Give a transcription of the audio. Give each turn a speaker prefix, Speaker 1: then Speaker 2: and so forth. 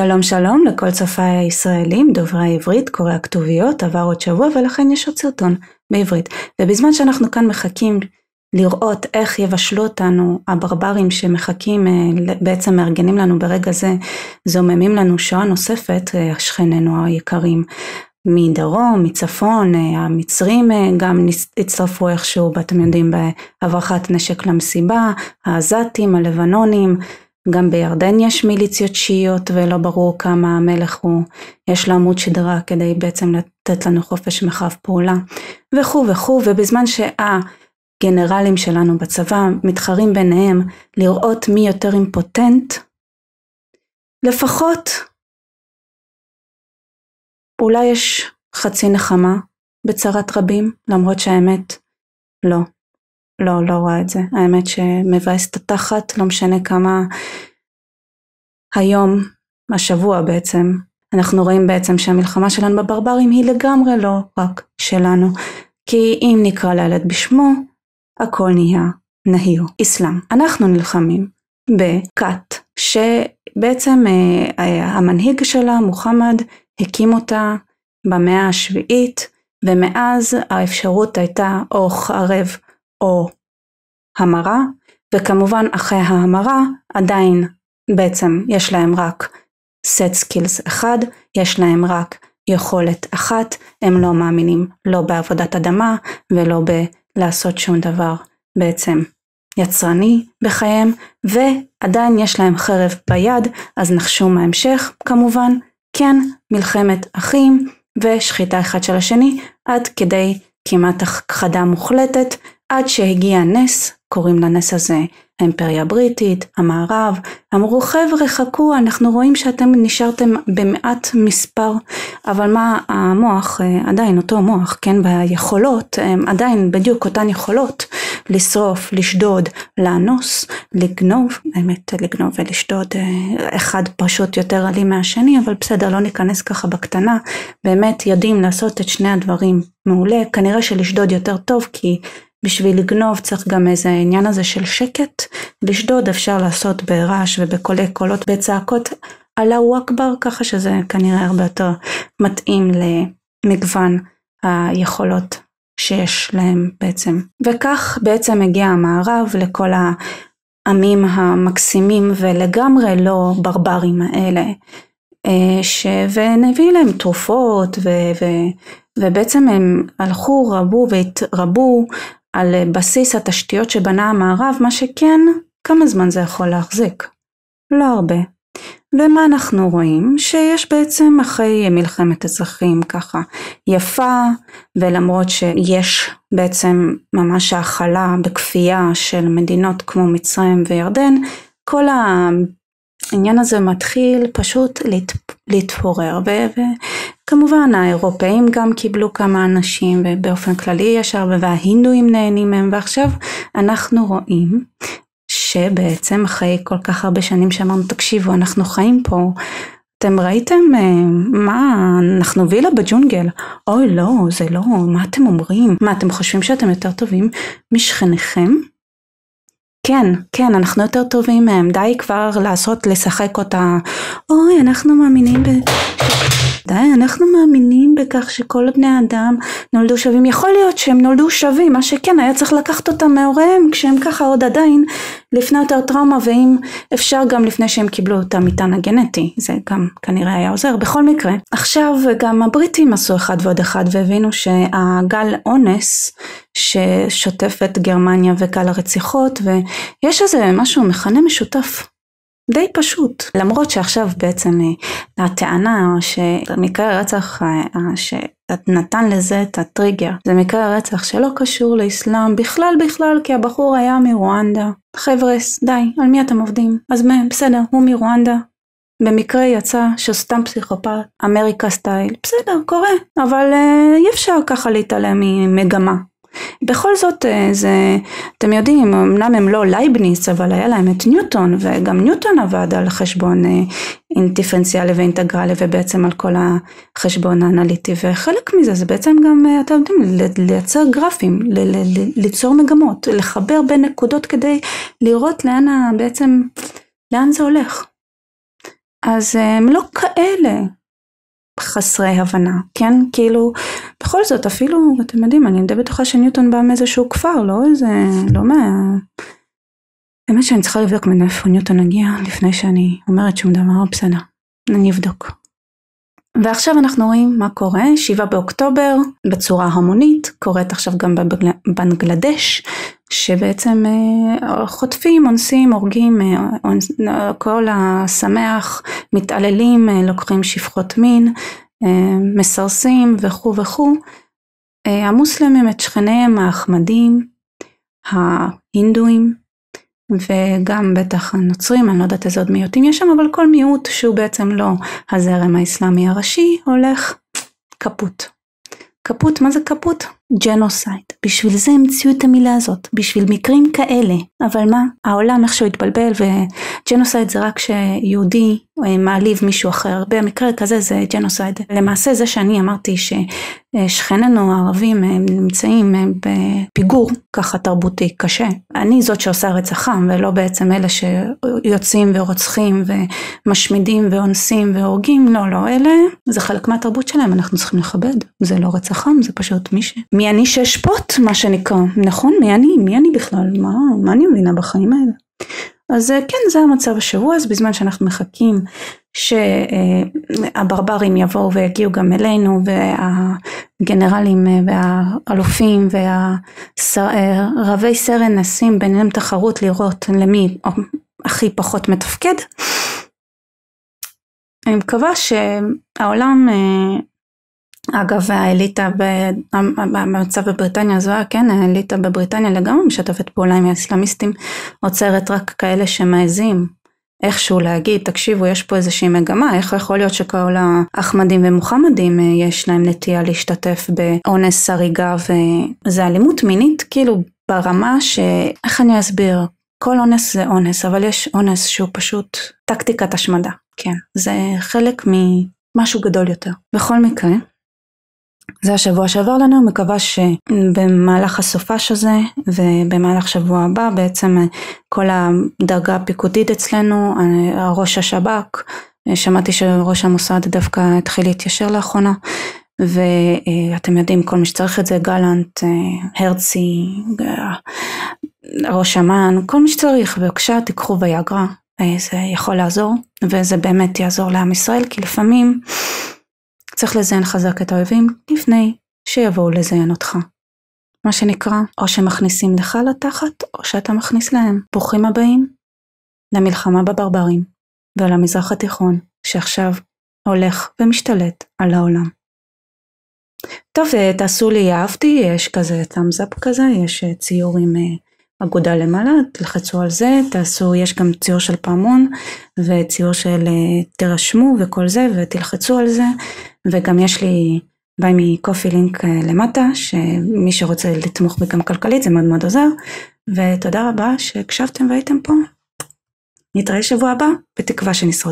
Speaker 1: שלום שלום לכל צופיי הישראלים, דוברי עברית, קורא הכתוביות, עבר עוד שבוע ולכן יש עוד סרטון בעברית. ובזמן שאנחנו כאן מחכים לראות איך יבשלו אותנו הברברים שמחכים, בעצם מארגנים לנו ברגע זה, זוממים לנו שעה נוספת, שכנינו היקרים מדרום, מצפון, המצרים גם הצטרפו איכשהו, ואתם יודעים, בהברחת נשק למסיבה, העזתים, הלבנונים, גם בירדן יש מיליציות שיעיות ולא ברור כמה המלך הוא, יש לו עמוד שדרה כדי בעצם לתת לנו חופש מחרב פעולה וכו' וכו'. ובזמן שהגנרלים שלנו בצבא מתחרים ביניהם לראות מי יותר אימפוטנט, לפחות אולי יש חצי נחמה בצרת רבים, למרות שהאמת לא רואה את זה. האמת שמבאס את התחת, לא משנה כמה היום, השבוע בעצם, אנחנו רואים בעצם שהמלחמה שלנו בברברים היא לגמרי לא רק שלנו, כי אם נקרא לילד בשמו, הכל נהיה נהיר. אסלאם. אנחנו נלחמים בכת, שבעצם המנהיג שלה, מוחמד, הקים אותה במאה השביעית, ומאז האפשרות הייתה או חרב או המרה, וכמובן אחרי ההמרה עדיין בעצם יש להם רק set skills אחד, יש להם רק יכולת אחת, הם לא מאמינים לא בעבודת אדמה ולא בלעשות שום דבר בעצם יצרני בחייהם, ועדיין יש להם חרב ביד. אז נחשו מה המשך, כמובן כן, מלחמת אחים ושחיטה אחד של השני, עד כדי כמעט הכחדה מוחלטת, עד שהגיע נס, קוראים לנס הזה האימפריה הבריטית, המערב, אמרו חבר'ה חכו, אנחנו רואים שאתם נשארתם במעט מספר, אבל מה המוח, עדיין אותו מוח, כן, והיכולות, עדיין בדיוק אותן יכולות, לשרוף, לשדוד, לאנוס, לגנוב, האמת לגנוב ולשדוד, אחד פשוט יותר עלי מהשני, אבל בסדר, לא ניכנס ככה בקטנה, באמת יודעים לעשות את שני הדברים מעולה, כנראה שלשדוד יותר טוב, כי בשביל לגנוב צריך גם איזה עניין הזה של שקט, לשדוד אפשר לעשות ברעש ובקולי קולות, בצעקות אללהו אכבר, ככה שזה כנראה הרבה יותר מתאים למגוון היכולות שיש להם בעצם. וכך בעצם הגיע המערב לכל העמים המקסימים ולגמרי לא ברברים האלה, ונביא להם תרופות ובעצם הם הלכו רבו והתרבו על בסיס התשתיות שבנה המערב, מה שכן, כמה זמן זה יכול להחזיק? לא הרבה. ומה אנחנו רואים? שיש בעצם אחרי מלחמת אזרחים ככה יפה, ולמרות שיש בעצם ממש האכלה בכפייה של מדינות כמו מצרים וירדן, כל העניין הזה מתחיל פשוט להתפורר, וכמובן האירופאים גם קיבלו כמה אנשים, ובאופן כללי יש הרבה, וההינדואים נהנים מהם, ועכשיו אנחנו רואים שבעצם אחרי כל כך הרבה שנים שאמרנו תקשיבו, אנחנו חיים פה, אתם ראיתם מה, אנחנו וילה בג'ונגל, אוי לא, זה לא, מה אתם אומרים? מה אתם חושבים שאתם יותר טובים משכניכם? כן, אנחנו יותר טובים מהם, די כבר לשחק אותה, אוי, אנחנו מאמינים בכך שכל בני האדם נולדו שווים. יכול להיות שהם נולדו שווים, מה שכן, היה צריך לקחת אותם מהוריהם, כשהם ככה עוד עדיין לפני יותר טראומה, ואם אפשר גם לפני שהם קיבלו את המטען הגנטי, זה גם כנראה היה עוזר. בכל מקרה, עכשיו גם הבריטים עשו אחד ועוד אחד, והבינו שהגל אונס ששוטף את גרמניה וגל הרציחות, ויש איזה משהו מכנה משותף די פשוט, למרות שעכשיו בעצם הטענה שמקרה הרצח שנתן לזה את הטריגר, זה מקרה הרצח שלא קשור לאסלאם בכלל, כי הבחור היה מרואנדה. חבר'ס, די, על מי אתם עובדים? אז בסדר, הוא מרואנדה, במקרה יצא שסתם פסיכופת, אמריקה סטייל, בסדר, קורה, אבל אי אפשר ככה להתעלם ממגמה. בכל זאת, אתם יודעים, אמנם הם לא לייבניץ, אבל היה להם את ניוטון, וגם ניוטון עבד על חשבון דיפרנציאלי ואינטגרלי, ובעצם על כל החשבון האנליטי, וחלק מזה זה בעצם גם, אתם יודעים, לייצר גרפים, ליצור מגמות, לחבר בין נקודות כדי לראות לאן זה הולך. אז הם לא כאלה חסרי הבנה, כן? כאילו, בכל זאת, אפילו, אתם יודעים, אני די בטוחה שניוטון בא מאיזשהו כפר, לא איזה, לא מה... האמת שאני צריכה לבדוק מאיפה ניוטון הגיע, לפני שאני אומרת שום דבר, בסדר, אני אבדוק. ועכשיו אנחנו רואים מה קורה, 7 באוקטובר, בצורה המונית, קורית עכשיו גם בבנגלדש, שבעצם חוטפים, אונסים, הורגים, כל השמח, מתעללים, לוקחים שפחות מין, מסרסים וכו' וכו'. המוסלמים את שכניהם, האחמדים, ההינדואים, וגם בטח הנוצרים, אני לא יודעת איזה עוד מיעוטים יש שם, אבל כל מיעוט שהוא בעצם לא הזרם האסלאמי הראשי, הולך קפוט. קפוט, מה זה קפוט? ג'נוסייד. בשביל זה המציאו את המילה הזאת, בשביל מקרים כאלה. אבל מה? העולם איכשהו התבלבל, וג'נוסייד זה רק שיהודי מעליב מישהו אחר. במקרה כזה זה ג'נוסייד. למעשה זה שאני אמרתי ששכנינו הערבים נמצאים בפיגור ככה תרבותי קשה. אני זאת שעושה רצחם, ולא בעצם אלה שיוצאים ורוצחים ומשמידים ואונסים והורגים. לא, אלה זה חלק מהתרבות שלהם, אנחנו צריכים לכבד. זה לא רצחם, זה פשוט מי אני שאשפוט, מה שנקרא, נכון? מי אני בכלל? מה אני מבינה בחיים האלה? אז כן, זה המצב השבוע, אז בזמן שאנחנו מחכים שהברברים יבואו ויגיעו גם אלינו, והגנרלים והאלופים והרבי סרן נשים ביניהם תחרות לראות למי הכי פחות מתפקד. אני מקווה שהעולם... אגב, האליטה במצב בבריטניה זו, כן, האליטה בבריטניה לגמרי משתפת פעולה עם האסלאמיסטים, עוצרת רק כאלה שמעזים איכשהו להגיד, תקשיבו, יש פה איזושהי מגמה, איך יכול להיות שכל האחמדים ומוחמדים יש להם נטייה להשתתף באונס, הריגה, וזה אלימות מינית, כאילו ברמה איך אני אסביר, כל אונס זה אונס, אבל יש אונס שהוא פשוט טקטיקת השמדה, כן, זה חלק ממשהו גדול יותר. בכל מקרה, זה השבוע שעבר לנו, מקווה שבמהלך הסופש הזה ובמהלך שבוע הבא בעצם כל הדרגה הפיקודית אצלנו, ראש השב"כ, שמעתי שראש המוסד דווקא התחיל להתיישר לאחרונה, ואתם יודעים כל מי שצריך את זה, גלנט, הרצי, ראש אמן, כל מי שצריך, ובבקשה תיקחו ויאגרה, זה יכול לעזור, וזה באמת יעזור לעם ישראל, כי לפעמים צריך לזיין חזק את האויבים לפני שיבואו לזיין אותך. מה שנקרא, או שמכניסים לך לתחת, או שאתה מכניס להם. ברוכים הבאים למלחמה בברברים ולמזרח התיכון, שעכשיו הולך ומשתלט על העולם. טוב, תעשו לי אהבתי, יש כזה thumbs up כזה, יש ציור עם אגודה למעלה, תלחצו על זה, תעשו, יש גם ציור של פעמון, וציור של תרשמו וכל זה, ותלחצו על זה, וגם יש לי ביי מקופי לינק למטה, שמי שרוצה לתמוך בי גם כלכלית, זה מאוד מאוד עוזר, ותודה רבה שהקשבתם והייתם פה. נתראה שבוע הבא, בתקווה שנשרוד.